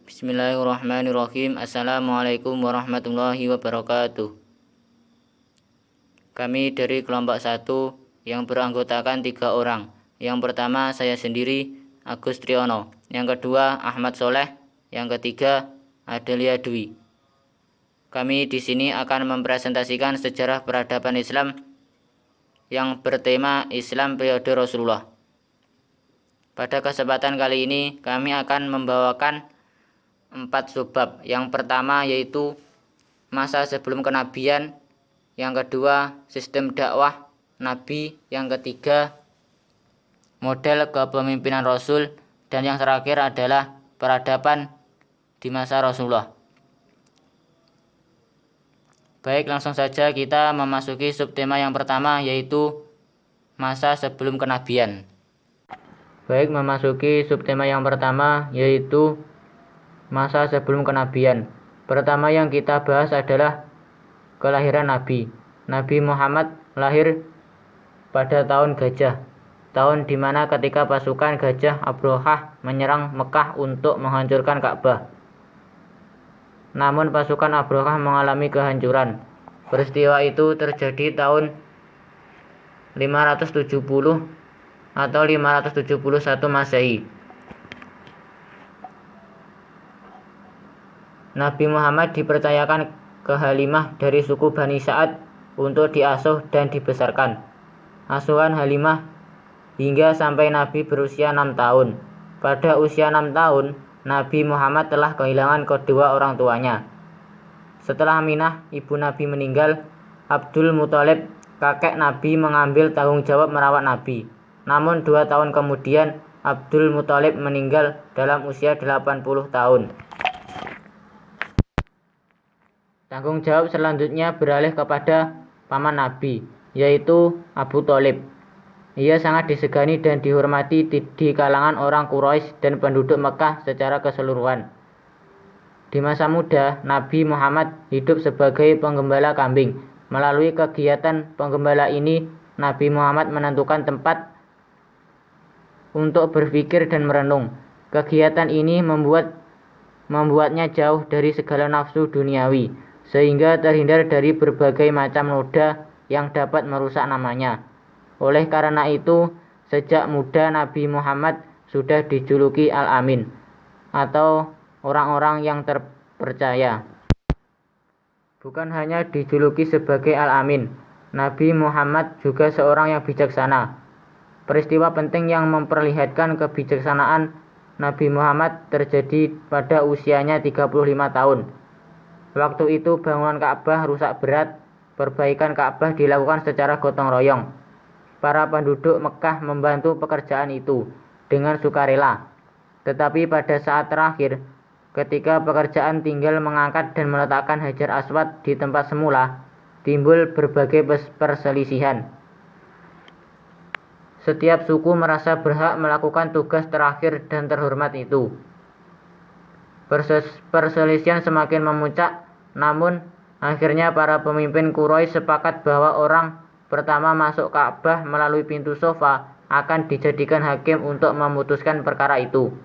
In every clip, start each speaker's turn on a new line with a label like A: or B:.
A: Bismillahirrahmanirrahim. Assalamualaikum warahmatullahi wabarakatuh. Kami dari kelompok 1 yang beranggotakan 3 orang. Yang pertama saya sendiri, Agus Triyono. Yang kedua Ahmad Soleh. Yang ketiga Adelia Dwi. Kami di sini akan mempresentasikan sejarah peradaban Islam yang bertema Islam periode Rasulullah. Pada kesempatan kali ini kami akan membawakan 4 subbab. Yang pertama yaitu masa sebelum kenabian, yang kedua sistem dakwah Nabi, yang ketiga model kepemimpinan Rasul, dan yang terakhir adalah peradaban di masa Rasulullah. Baik, langsung saja kita memasuki subtema yang pertama yaitu masa sebelum kenabian. Baik, memasuki subtema yang pertama yaitu masa sebelum kenabian. Pertama yang kita bahas adalah kelahiran Nabi. Nabi Muhammad lahir pada tahun Gajah, tahun di mana ketika pasukan Gajah Abrahah menyerang Mekah untuk menghancurkan Ka'bah. Namun pasukan Abrahah mengalami kehancuran. Peristiwa itu terjadi tahun 570 atau 571 Masehi. Nabi Muhammad dipercayakan ke Halimah dari suku Bani Sa'ad untuk diasuh dan dibesarkan. Asuhan Halimah hingga sampai Nabi berusia 6 tahun. Pada usia 6 tahun, Nabi Muhammad telah kehilangan kedua orang tuanya. Setelah Aminah, ibu Nabi meninggal, Abdul Muthalib, kakek Nabi, mengambil tanggung jawab merawat Nabi. Namun 2 tahun kemudian, Abdul Muthalib meninggal dalam usia 80 tahun. Tanggung jawab selanjutnya beralih kepada paman Nabi, yaitu Abu Thalib. Ia sangat disegani dan dihormati di kalangan orang Quraisy dan penduduk Mekah secara keseluruhan. Di masa muda, Nabi Muhammad hidup sebagai penggembala kambing. Melalui kegiatan penggembala ini, Nabi Muhammad menentukan tempat untuk berpikir dan merenung. Kegiatan ini membuatnya jauh dari segala nafsu duniawi, sehingga terhindar dari berbagai macam noda yang dapat merusak namanya. Oleh karena itu, sejak muda Nabi Muhammad sudah dijuluki Al-Amin, atau orang-orang yang terpercaya. Bukan hanya dijuluki sebagai Al-Amin, Nabi Muhammad juga seorang yang bijaksana. Peristiwa penting yang memperlihatkan kebijaksanaan Nabi Muhammad terjadi pada usianya 35 tahun. Waktu itu bangunan Ka'bah rusak berat. Perbaikan Ka'bah dilakukan secara gotong royong. Para penduduk Mekah membantu pekerjaan itu dengan sukarela. Tetapi pada saat terakhir, ketika pekerjaan tinggal mengangkat dan meletakkan Hajar Aswad di tempat semula, timbul berbagai perselisihan. Setiap suku merasa berhak melakukan tugas terakhir dan terhormat itu. Perselisihan semakin memuncak, namun akhirnya para pemimpin Quraisy sepakat bahwa orang pertama masuk Ka'bah melalui pintu Shafa akan dijadikan hakim untuk memutuskan perkara itu.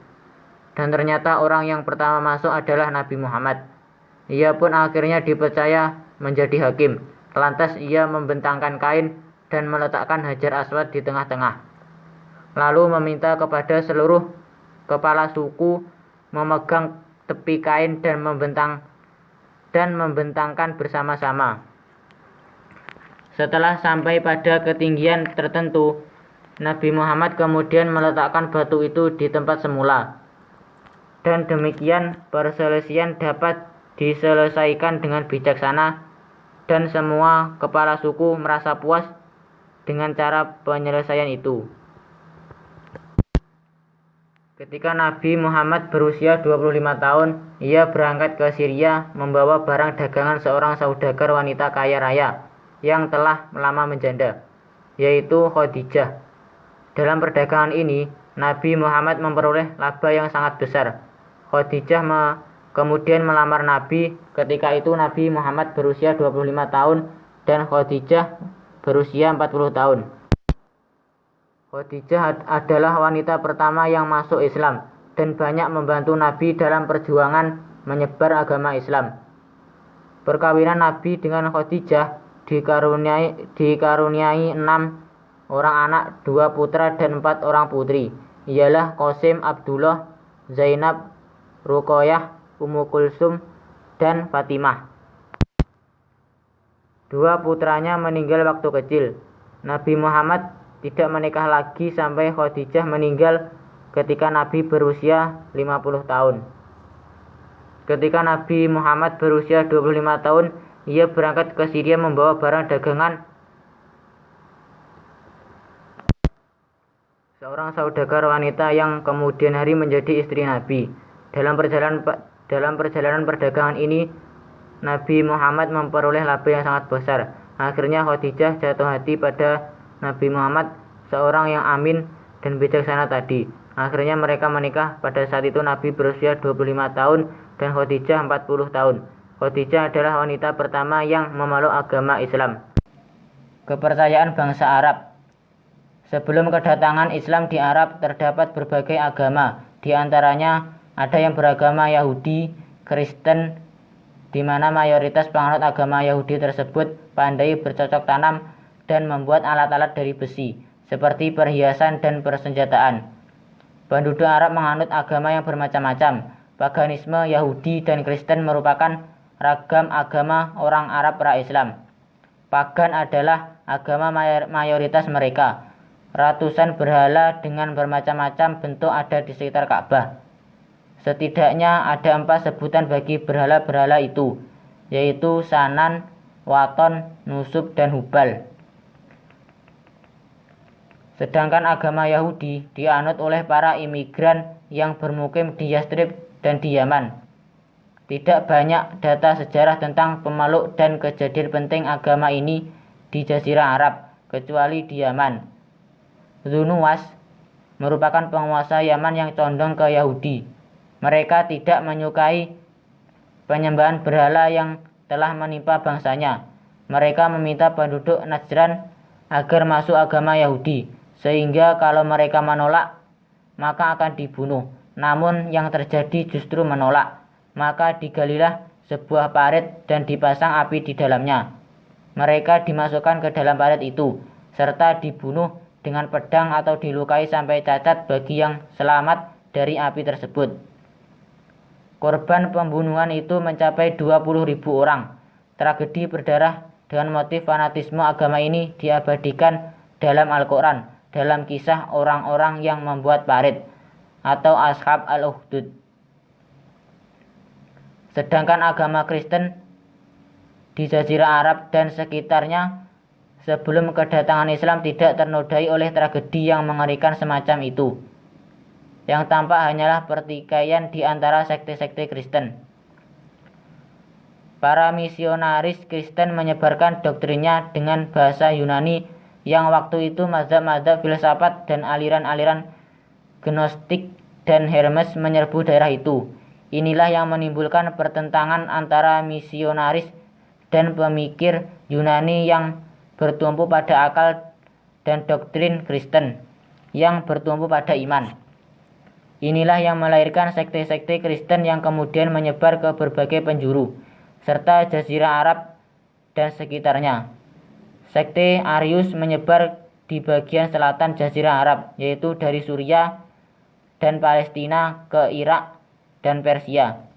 A: Dan ternyata orang yang pertama masuk adalah Nabi Muhammad. Ia pun akhirnya dipercaya menjadi hakim. Lantas ia membentangkan kain dan meletakkan Hajar Aswad di tengah-tengah. Lalu meminta kepada seluruh kepala suku memegang tepi kain dan membentangkan bersama-sama. Setelah sampai pada ketinggian tertentu, Nabi Muhammad kemudian meletakkan batu itu di tempat semula. Dan demikian perselisihan dapat diselesaikan dengan bijaksana dan semua kepala suku merasa puas dengan cara penyelesaian itu. Ketika Nabi Muhammad berusia 25 tahun, ia berangkat ke Syria membawa barang dagangan seorang saudagar wanita kaya raya yang telah lama menjanda, yaitu Khadijah. Dalam perdagangan ini, Nabi Muhammad memperoleh laba yang sangat besar. Khadijah kemudian melamar Nabi. Ketika itu Nabi Muhammad berusia 25 tahun dan Khadijah berusia 40 tahun. Khadijah adalah wanita pertama yang masuk Islam dan banyak membantu Nabi dalam perjuangan menyebar agama Islam. Perkawinan Nabi dengan Khadijah dikaruniai 6 orang anak, 2 putra dan 4 orang putri, ialah Qasim, Abdullah, Zainab, Ruqayyah, Ummu Kulsum, dan Fatimah. 2 putranya meninggal waktu kecil. Nabi Muhammad tidak menikah lagi sampai Khadijah meninggal ketika Nabi berusia 50 tahun. Ketika Nabi Muhammad berusia 25 tahun, ia berangkat ke Syria membawa barang dagangan seorang saudagar wanita yang kemudian hari menjadi istri Nabi. Dalam perjalanan perdagangan ini, Nabi Muhammad memperoleh laba yang sangat besar. Akhirnya Khadijah jatuh hati pada Nabi Muhammad, seorang yang amin dan bijaksana tadi. Akhirnya mereka menikah. Pada saat itu Nabi berusia 25 tahun dan Khadijah 40 tahun. Khadijah adalah wanita pertama yang memeluk agama Islam. Kepercayaan bangsa Arab. Sebelum kedatangan Islam di Arab terdapat berbagai agama. Di antaranya ada yang beragama Yahudi, Kristen, di mana mayoritas penganut agama Yahudi tersebut pandai bercocok tanam dan membuat alat-alat dari besi, seperti perhiasan dan persenjataan. Penduduk Arab menganut agama yang bermacam-macam. Paganisme Yahudi dan Kristen merupakan ragam agama orang Arab pra-Islam. Pagan adalah agama mayoritas mereka. Ratusan berhala dengan bermacam-macam bentuk ada di sekitar Ka'bah. Setidaknya ada 4 sebutan bagi berhala-berhala itu, yaitu Sanan, Waton, Nusub, dan Hubal. Sedangkan agama Yahudi dianut oleh para imigran yang bermukim di Yastrib dan di Yaman. Tidak banyak data sejarah tentang pemeluk dan kejadian penting agama ini di Jazirah Arab, kecuali di Yaman. Zunuwas merupakan penguasa Yaman yang condong ke Yahudi. Mereka tidak menyukai penyembahan berhala yang telah menimpa bangsanya. Mereka meminta penduduk Najran agar masuk agama Yahudi, sehingga kalau mereka menolak, maka akan dibunuh. Namun yang terjadi justru menolak. Maka digalilah sebuah parit dan dipasang api di dalamnya. Mereka dimasukkan ke dalam parit itu, serta dibunuh dengan pedang atau dilukai sampai cacat bagi yang selamat dari api tersebut. Korban pembunuhan itu mencapai 20.000 orang. Tragedi berdarah dengan motif fanatisme agama ini diabadikan dalam Al-Quran, dalam kisah orang-orang yang membuat parit atau Ashab al-Ukhdud. Sedangkan agama Kristen di Jazirah Arab dan sekitarnya sebelum kedatangan Islam tidak ternodai oleh tragedi yang mengerikan semacam itu. Yang tampak hanyalah pertikaian di antara sekte-sekte Kristen. Para misionaris Kristen menyebarkan doktrinnya dengan bahasa Yunani yang waktu itu mazhab-mazhab filsafat dan aliran-aliran Gnostik dan Hermes menyerbu daerah itu. Inilah yang menimbulkan pertentangan antara misionaris dan pemikir Yunani yang bertumpu pada akal dan doktrin Kristen yang bertumpu pada iman. Inilah yang melahirkan sekte-sekte Kristen yang kemudian menyebar ke berbagai penjuru, serta Jazirah Arab dan sekitarnya. Sekte Arius menyebar di bagian selatan Jazirah Arab, yaitu dari Suriah dan Palestina ke Irak dan Persia.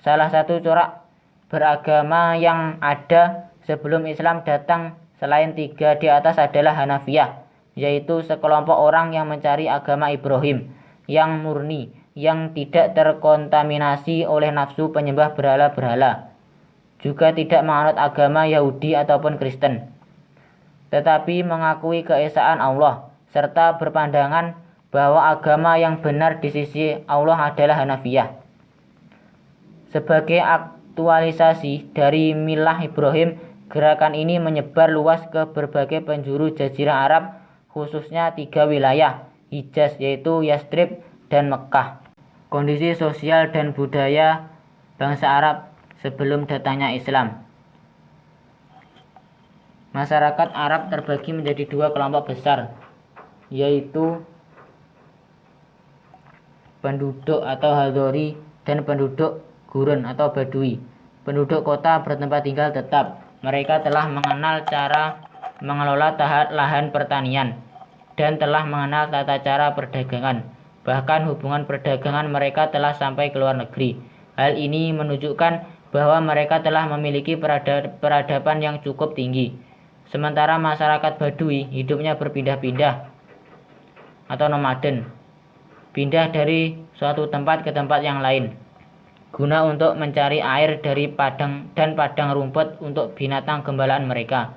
A: Salah satu corak beragama yang ada sebelum Islam datang selain 3 di atas adalah Hanafiyah, yaitu sekelompok orang yang mencari agama Ibrahim yang murni, yang tidak terkontaminasi oleh nafsu penyembah berhala-berhala. Juga tidak menganut agama Yahudi ataupun Kristen, tetapi mengakui keesaan Allah, serta berpandangan bahwa agama yang benar di sisi Allah adalah Hanafiyah. Sebagai aktualisasi dari milah Ibrahim, gerakan ini menyebar luas ke berbagai penjuru Jazirah Arab, khususnya 3 wilayah Hijaz, yaitu Yastrib dan Mekkah. Kondisi sosial dan budaya bangsa Arab sebelum datangnya Islam. Masyarakat Arab terbagi menjadi 2 kelompok besar, yaitu penduduk atau Hadori, dan penduduk gurun atau Badui. Penduduk kota bertempat tinggal tetap. Mereka telah mengenal cara mengelola lahan pertanian dan telah mengenal tata cara perdagangan. Bahkan hubungan perdagangan mereka telah sampai ke luar negeri. Hal ini menunjukkan bahwa mereka telah memiliki peradaban yang cukup tinggi. Sementara masyarakat Badui hidupnya berpindah-pindah atau nomaden, pindah dari suatu tempat ke tempat yang lain, guna untuk mencari air dari padang rumput untuk binatang gembalaan mereka.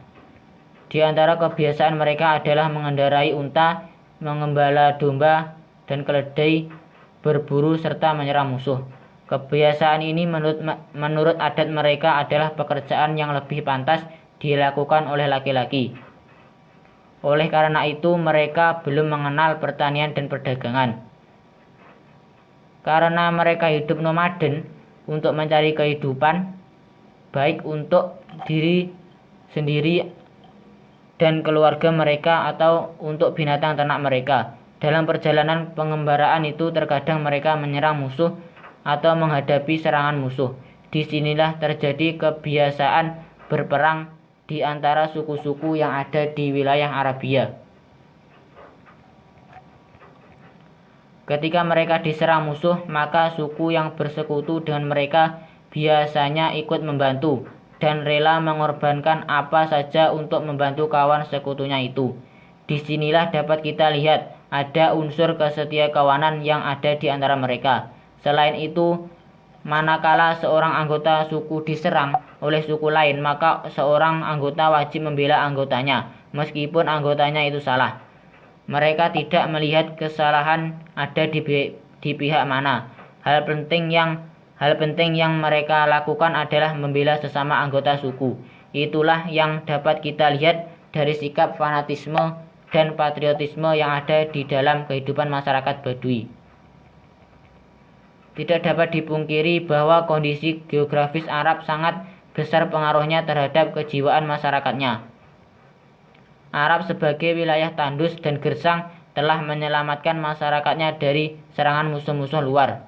A: Di antara kebiasaan mereka adalah mengendarai unta, mengembala domba, dan keledai, berburu, serta menyerang musuh. Kebiasaan ini menurut adat mereka adalah pekerjaan yang lebih pantas dilakukan oleh laki-laki. Oleh karena itu, mereka belum mengenal pertanian dan perdagangan. Karena mereka hidup nomaden untuk mencari kehidupan, baik untuk diri sendiri dan keluarga mereka atau untuk binatang ternak mereka. Dalam perjalanan pengembaraan itu, terkadang mereka menyerang musuh atau menghadapi serangan musuh. Disinilah terjadi kebiasaan berperang di antara suku-suku yang ada di wilayah Arabia. Ketika mereka diserang musuh, maka suku yang bersekutu dengan mereka biasanya ikut membantu dan rela mengorbankan apa saja untuk membantu kawan sekutunya itu. Disinilah dapat kita lihat ada unsur kesetiakawanan yang ada di antara mereka. Selain itu, manakala seorang anggota suku diserang oleh suku lain, maka seorang anggota wajib membela anggotanya, meskipun anggotanya itu salah. Mereka tidak melihat kesalahan ada di pihak mana. Hal penting yang mereka lakukan adalah membela sesama anggota suku. Itulah yang dapat kita lihat dari sikap fanatisme dan patriotisme yang ada di dalam kehidupan masyarakat Badui. Tidak dapat dipungkiri bahwa kondisi geografis Arab sangat besar pengaruhnya terhadap kejiwaan masyarakatnya. Arab sebagai wilayah tandus dan gersang telah menyelamatkan masyarakatnya dari serangan musuh-musuh luar.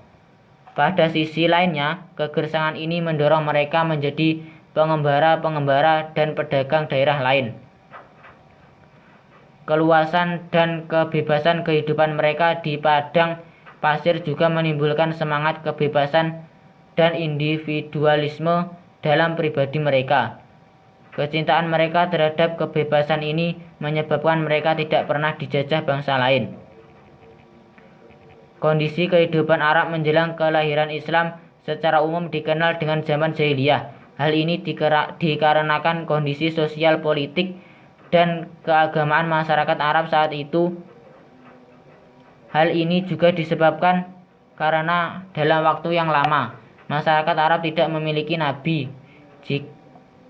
A: Pada sisi lainnya, kegersangan ini mendorong mereka menjadi pengembara dan pedagang daerah lain. Keluasan dan kebebasan kehidupan mereka di padang pasir juga menimbulkan semangat kebebasan dan individualisme dalam pribadi mereka. Kecintaan mereka terhadap kebebasan ini menyebabkan mereka tidak pernah dijajah bangsa lain. Kondisi kehidupan Arab menjelang kelahiran Islam secara umum dikenal dengan zaman jahiliyah. Hal ini dikarenakan kondisi sosial, politik, dan keagamaan masyarakat Arab saat itu. Hal ini juga disebabkan karena dalam waktu yang lama, masyarakat Arab tidak memiliki nabi,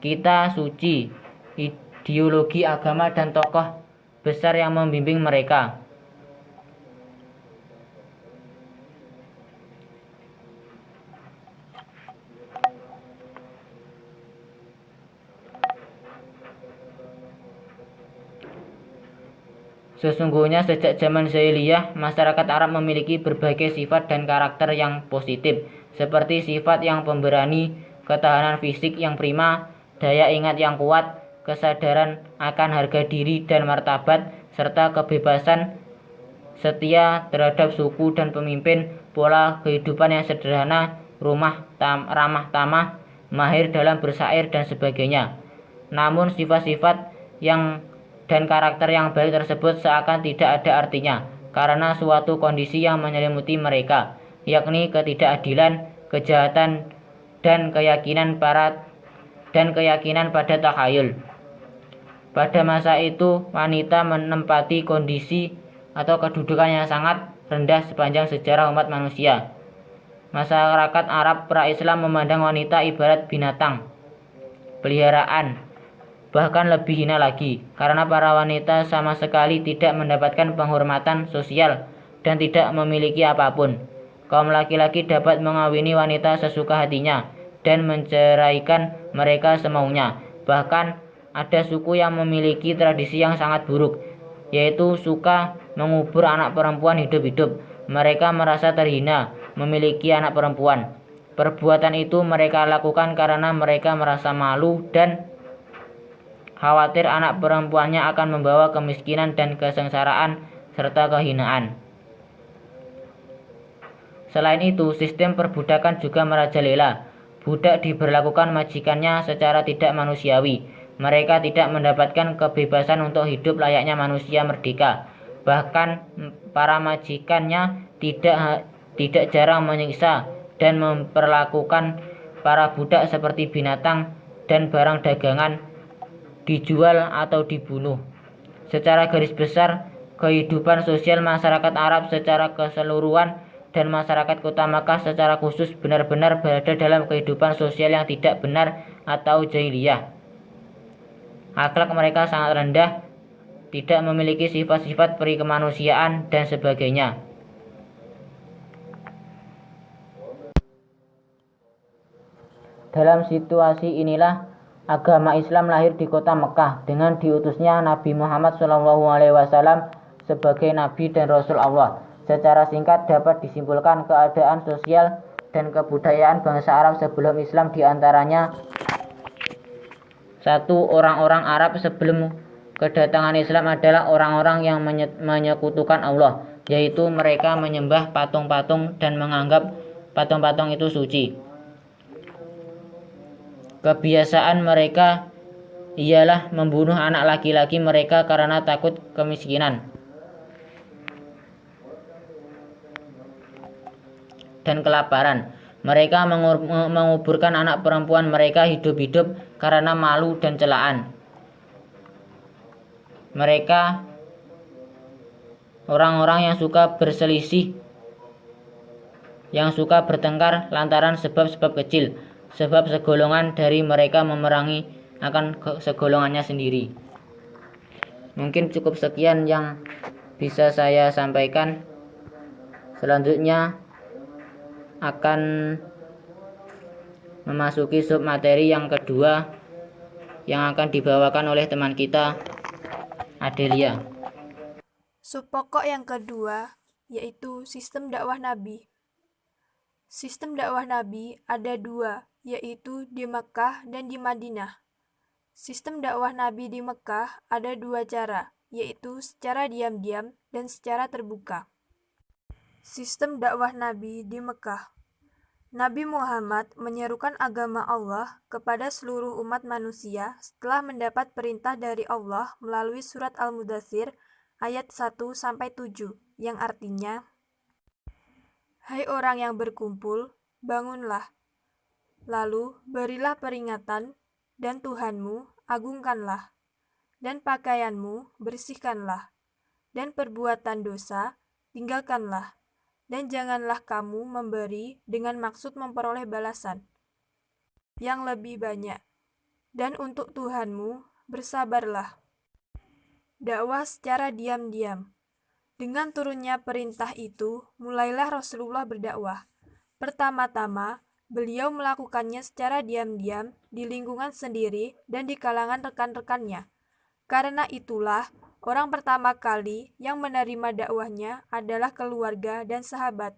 A: kitab suci, ideologi agama, dan tokoh besar yang membimbing mereka. Sesungguhnya sejak zaman jahiliyah, masyarakat Arab memiliki berbagai sifat dan karakter yang positif, seperti sifat yang pemberani, ketahanan fisik yang prima, daya ingat yang kuat, kesadaran akan harga diri dan martabat, serta kebebasan, setia terhadap suku dan pemimpin, pola kehidupan yang sederhana, ramah tamah, mahir dalam bersair, dan sebagainya. Namun sifat-sifat dan karakter yang baik tersebut seakan tidak ada artinya karena suatu kondisi yang menyelimuti mereka, yakni ketidakadilan, kejahatan, dan keyakinan pada takhayul. Pada masa itu, wanita menempati kondisi atau kedudukan yang sangat rendah sepanjang sejarah umat manusia. Masyarakat Arab pra-Islam memandang wanita ibarat binatang peliharaan, bahkan lebih hina lagi, karena para wanita sama sekali tidak mendapatkan penghormatan sosial dan tidak memiliki apapun. Kaum laki-laki dapat mengawini wanita sesuka hatinya dan menceraikan mereka semaunya. Bahkan ada suku yang memiliki tradisi yang sangat buruk, yaitu suka mengubur anak perempuan hidup-hidup. Mereka merasa terhina memiliki anak perempuan. Perbuatan itu mereka lakukan karena mereka merasa malu dan khawatir anak perempuannya akan membawa kemiskinan dan kesengsaraan serta kehinaan. Selain itu, sistem perbudakan juga merajalela. Budak diberlakukan majikannya secara tidak manusiawi. Mereka tidak mendapatkan kebebasan untuk hidup layaknya manusia merdeka. Bahkan para majikannya tidak jarang menyiksa dan memperlakukan para budak seperti binatang dan barang dagangan, dijual atau dibunuh. Secara garis besar, kehidupan sosial masyarakat Arab secara keseluruhan dan masyarakat kota Makkah secara khusus benar-benar berada dalam kehidupan sosial yang tidak benar atau jahiliyah. Akhlak mereka sangat rendah, tidak memiliki sifat-sifat peri kemanusiaan dan sebagainya. Dalam situasi inilah agama Islam lahir di kota Mekah dengan diutusnya Nabi Muhammad SAW sebagai Nabi dan Rasul Allah. Secara singkat dapat disimpulkan keadaan sosial dan kebudayaan bangsa Arab sebelum Islam diantaranya: 1. Orang-orang Arab sebelum kedatangan Islam adalah orang-orang yang menyekutukan Allah, yaitu mereka menyembah patung-patung dan menganggap patung-patung itu suci. Kebiasaan mereka ialah membunuh anak laki-laki mereka karena takut kemiskinan dan kelaparan. Mereka menguburkan anak perempuan mereka hidup-hidup karena malu dan celaan. Mereka orang-orang yang suka berselisih, yang suka bertengkar lantaran sebab-sebab kecil, sebab segolongan dari mereka memerangi akan segolongannya sendiri. Mungkin cukup sekian yang bisa saya sampaikan. Selanjutnya akan memasuki sub materi yang kedua yang akan dibawakan oleh teman kita Adelia.
B: Sub pokok yang kedua yaitu sistem dakwah Nabi. Sistem dakwah Nabi ada dua, yaitu di Mekah dan di Madinah. Sistem dakwah Nabi di Mekah ada dua cara, yaitu secara diam-diam dan secara terbuka. Sistem dakwah Nabi di Mekah. Nabi Muhammad menyerukan agama Allah kepada seluruh umat manusia setelah mendapat perintah dari Allah melalui surat Al-Mudaththir ayat 1-7 yang artinya, "Hai orang yang berkumpul, bangunlah. Lalu berilah peringatan, dan Tuhanmu agungkanlah, dan pakaianmu bersihkanlah, dan perbuatan dosa tinggalkanlah, dan janganlah kamu memberi dengan maksud memperoleh balasan yang lebih banyak, dan untuk Tuhanmu bersabarlah." Dakwah secara diam-diam. Dengan turunnya perintah itu, mulailah Rasulullah berdakwah. Pertama-tama, beliau melakukannya secara diam-diam di lingkungan sendiri dan di kalangan rekan-rekannya. Karena itulah, orang pertama kali yang menerima dakwahnya adalah keluarga dan sahabat.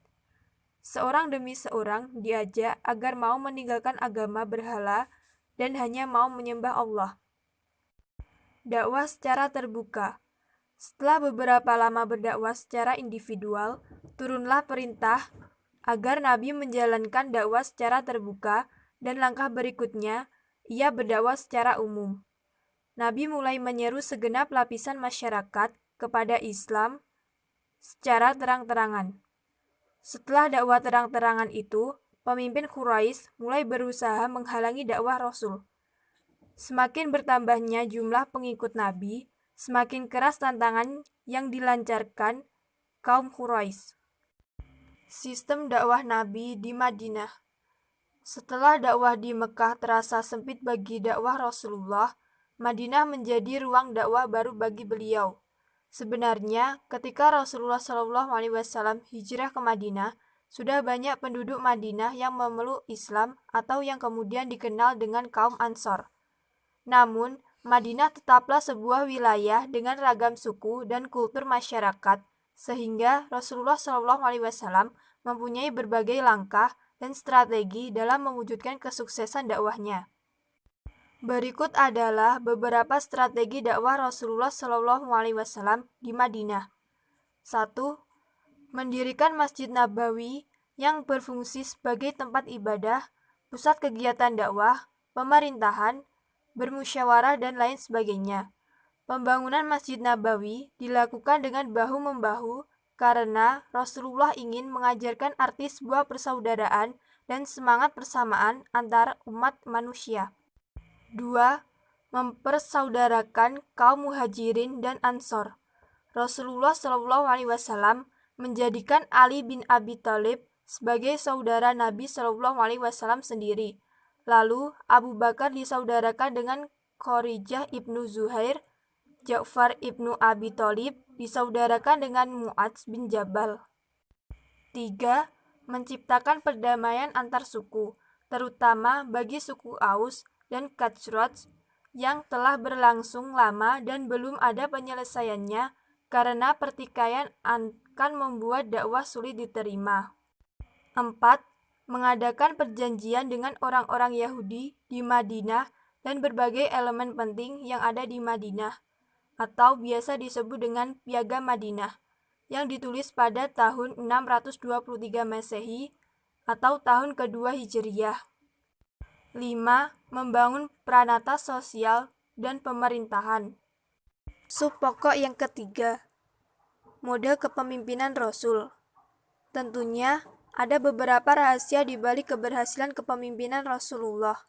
B: Seorang demi seorang diajak agar mau meninggalkan agama berhala dan hanya mau menyembah Allah. Dakwah secara terbuka. Setelah beberapa lama berdakwah secara individual, turunlah perintah agar Nabi menjalankan dakwah secara terbuka, dan langkah berikutnya, ia berdakwah secara umum. Nabi mulai menyeru segenap lapisan masyarakat kepada Islam secara terang-terangan. Setelah dakwah terang-terangan itu, pemimpin Quraisy mulai berusaha menghalangi dakwah Rasul. Semakin bertambahnya jumlah pengikut Nabi, semakin keras tantangan yang dilancarkan kaum Quraisy. Sistem dakwah Nabi di Madinah. Setelah dakwah di Mekah terasa sempit bagi dakwah Rasulullah, Madinah menjadi ruang dakwah baru bagi beliau. Sebenarnya, ketika Rasulullah SAW hijrah ke Madinah, sudah banyak penduduk Madinah yang memeluk Islam atau yang kemudian dikenal dengan kaum Ansor. Namun, Madinah tetaplah sebuah wilayah dengan ragam suku dan kultur masyarakat, sehingga Rasulullah SAW mempunyai berbagai langkah dan strategi dalam mewujudkan kesuksesan dakwahnya. Berikut adalah beberapa strategi dakwah Rasulullah SAW di Madinah. 1. Mendirikan Masjid Nabawi yang berfungsi sebagai tempat ibadah, pusat kegiatan dakwah, pemerintahan, bermusyawarah, dan lain sebagainya. Pembangunan Masjid Nabawi dilakukan dengan bahu-membahu karena Rasulullah ingin mengajarkan arti sebuah persaudaraan dan semangat persamaan antara umat manusia. 2. Mempersaudarakan kaum Muhajirin dan Ansor. Rasulullah SAW menjadikan Ali bin Abi Thalib sebagai saudara Nabi SAW sendiri. Lalu Abu Bakar disaudarakan dengan Khorijah ibnu Zuhair, Ja'far ibnu Abi Thalib disaudarakan dengan Mu'adz bin Jabal. 3. Menciptakan perdamaian antar suku, terutama bagi suku Aus dan Khazraj yang telah berlangsung lama dan belum ada penyelesaiannya karena pertikaian akan membuat dakwah sulit diterima. 4. Mengadakan perjanjian dengan orang-orang Yahudi di Madinah dan berbagai elemen penting yang ada di Madinah, atau biasa disebut dengan Piagam Madinah, yang ditulis pada tahun 623 Masehi atau tahun kedua Hijriyah. 5. Membangun pranata sosial dan pemerintahan. Sub pokok yang ketiga, model kepemimpinan Rasul. Tentunya ada beberapa rahasia di balik keberhasilan kepemimpinan Rasulullah.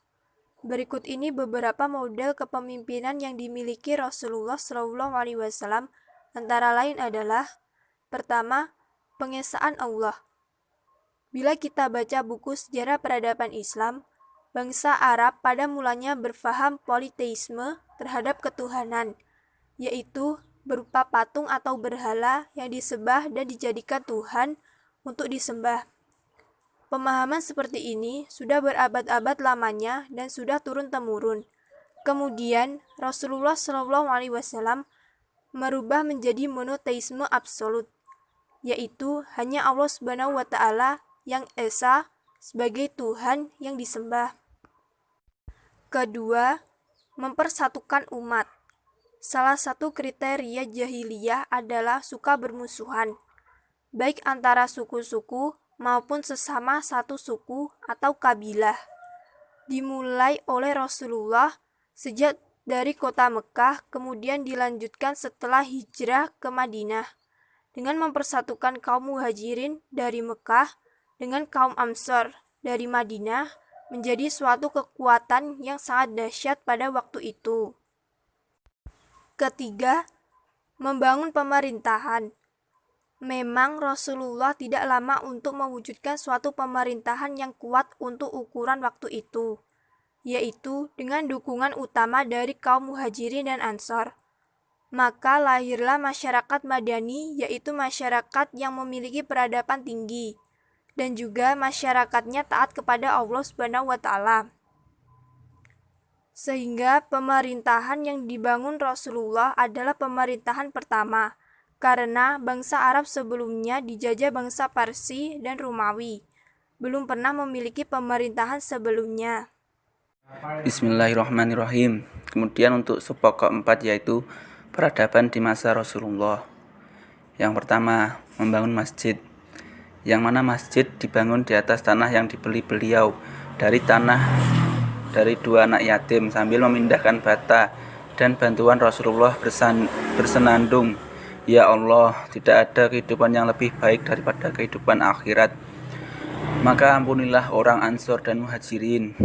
B: Berikut ini beberapa model kepemimpinan yang dimiliki Rasulullah SAW, antara lain adalah: pertama, pengesaan Allah. Bila kita baca buku sejarah peradaban Islam, bangsa Arab pada mulanya berfaham politeisme terhadap ketuhanan, yaitu berupa patung atau berhala yang disembah dan dijadikan Tuhan untuk disembah. Pemahaman seperti ini sudah berabad-abad lamanya dan sudah turun-temurun. Kemudian Rasulullah SAW merubah menjadi monoteisme absolut, yaitu hanya Allah Subhanahu wa Ta'ala yang esa sebagai Tuhan yang disembah. Kedua, mempersatukan umat. Salah satu kriteria jahiliyah adalah suka bermusuhan, baik antara suku-suku maupun sesama satu suku atau kabilah. Dimulai oleh Rasulullah sejak dari kota Mekah, kemudian dilanjutkan setelah hijrah ke Madinah, dengan mempersatukan kaum Muhajirin dari Mekah dengan kaum Ansor dari Madinah menjadi suatu kekuatan yang sangat dahsyat pada waktu itu. Ketiga, membangun pemerintahan. Memang Rasulullah tidak lama untuk mewujudkan suatu pemerintahan yang kuat untuk ukuran waktu itu, yaitu dengan dukungan utama dari kaum Muhajirin dan Ansor. Maka lahirlah masyarakat Madani, yaitu masyarakat yang memiliki peradaban tinggi, dan juga masyarakatnya taat kepada Allah Subhanahu wa Ta'ala. Sehingga pemerintahan yang dibangun Rasulullah adalah pemerintahan pertama, karena bangsa Arab sebelumnya dijajah bangsa Parsi dan Romawi, belum pernah memiliki pemerintahan sebelumnya.
C: Bismillahirrahmanirrahim. Kemudian untuk sub pokok 4 yaitu peradaban di masa Rasulullah. Yang pertama, membangun masjid, yang mana masjid dibangun di atas tanah yang dibeli beliau dari dua anak yatim sambil memindahkan bata, dan bantuan Rasulullah bersenandung, "Ya Allah, tidak ada kehidupan yang lebih baik daripada kehidupan akhirat. Maka ampunilah orang Ansor dan Muhajirin."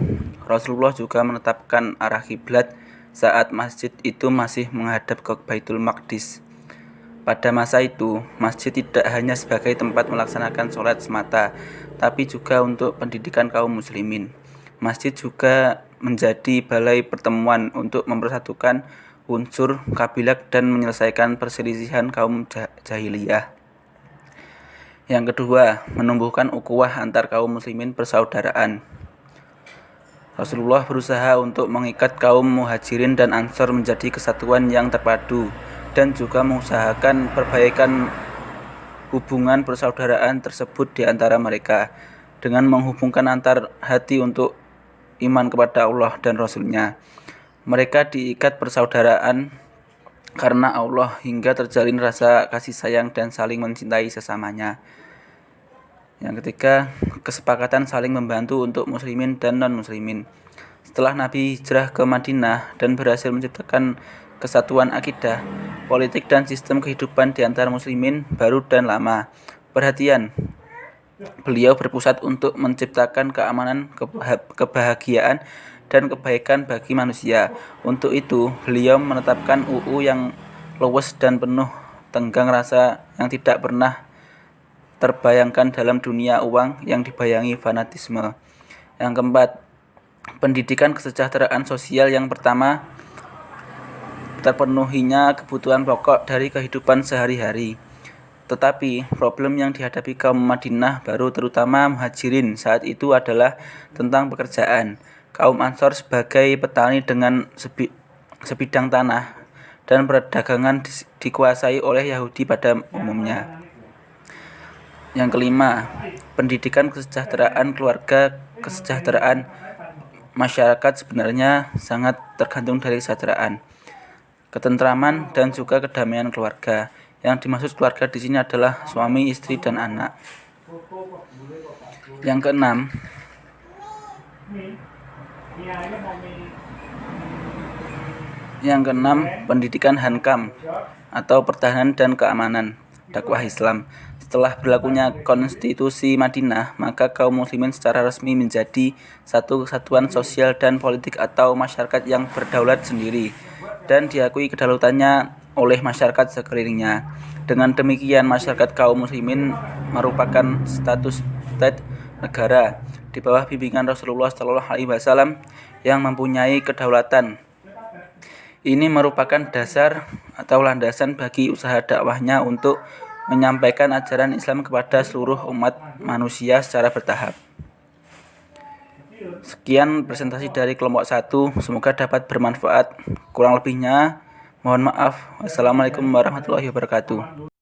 C: Rasulullah juga menetapkan arah kiblat saat masjid itu masih menghadap ke Baitul Maqdis. Pada masa itu, masjid tidak hanya sebagai tempat melaksanakan sholat semata, tapi juga untuk pendidikan kaum muslimin. Masjid juga menjadi balai pertemuan untuk mempersatukan unsur kabilah dan menyelesaikan perselisihan kaum jahiliyah. Yang kedua, menumbuhkan ukhuwah antar kaum muslimin persaudaraan. Rasulullah berusaha untuk mengikat kaum Muhajirin dan Ansor menjadi kesatuan yang terpadu, dan juga mengusahakan perbaikan hubungan persaudaraan tersebut di antara mereka dengan menghubungkan antar hati untuk iman kepada Allah dan Rasul-Nya. Mereka diikat persaudaraan karena Allah hingga terjalin rasa kasih sayang dan saling mencintai sesamanya. Yang ketiga, kesepakatan saling membantu untuk muslimin dan non-muslimin. Setelah Nabi hijrah ke Madinah dan berhasil menciptakan kesatuan akidah, politik dan sistem kehidupan di antara muslimin baru dan lama. Perhatian, beliau berpusat untuk menciptakan keamanan, kebahagiaan, dan kebaikan bagi manusia. Untuk itu, beliau menetapkan UU yang luwes dan penuh tenggang rasa yang tidak pernah terbayangkan dalam dunia uang yang dibayangi fanatisme. Yang keempat, pendidikan kesejahteraan sosial. Yang pertama, terpenuhinya kebutuhan pokok dari kehidupan sehari-hari. Tetapi problem yang dihadapi kaum Madinah baru, terutama muhajirin saat itu, adalah tentang pekerjaan. Kaum Ansor sebagai petani dengan sebidang tanah dan perdagangan dikuasai oleh Yahudi pada umumnya. Yang kelima, pendidikan kesejahteraan keluarga. Kesejahteraan masyarakat sebenarnya sangat tergantung dari kesejahteraan, ketentraman, dan juga kedamaian keluarga. Yang dimaksud keluarga di sini adalah suami, istri, dan anak. Yang keenam, pendidikan Hankam atau pertahanan dan keamanan, dakwah Islam. Setelah berlakunya konstitusi Madinah, maka kaum muslimin secara resmi menjadi satu kesatuan sosial dan politik atau masyarakat yang berdaulat sendiri dan diakui kedaulatannya oleh masyarakat sekelilingnya. Dengan demikian, masyarakat kaum muslimin merupakan status state negara di bawah bimbingan Rasulullah SAW yang mempunyai kedaulatan. Ini merupakan dasar atau landasan bagi usaha dakwahnya untuk menyampaikan ajaran Islam kepada seluruh umat manusia secara bertahap. Sekian presentasi dari kelompok 1, semoga dapat bermanfaat. Kurang lebihnya mohon maaf. Wassalamualaikum warahmatullahi wabarakatuh.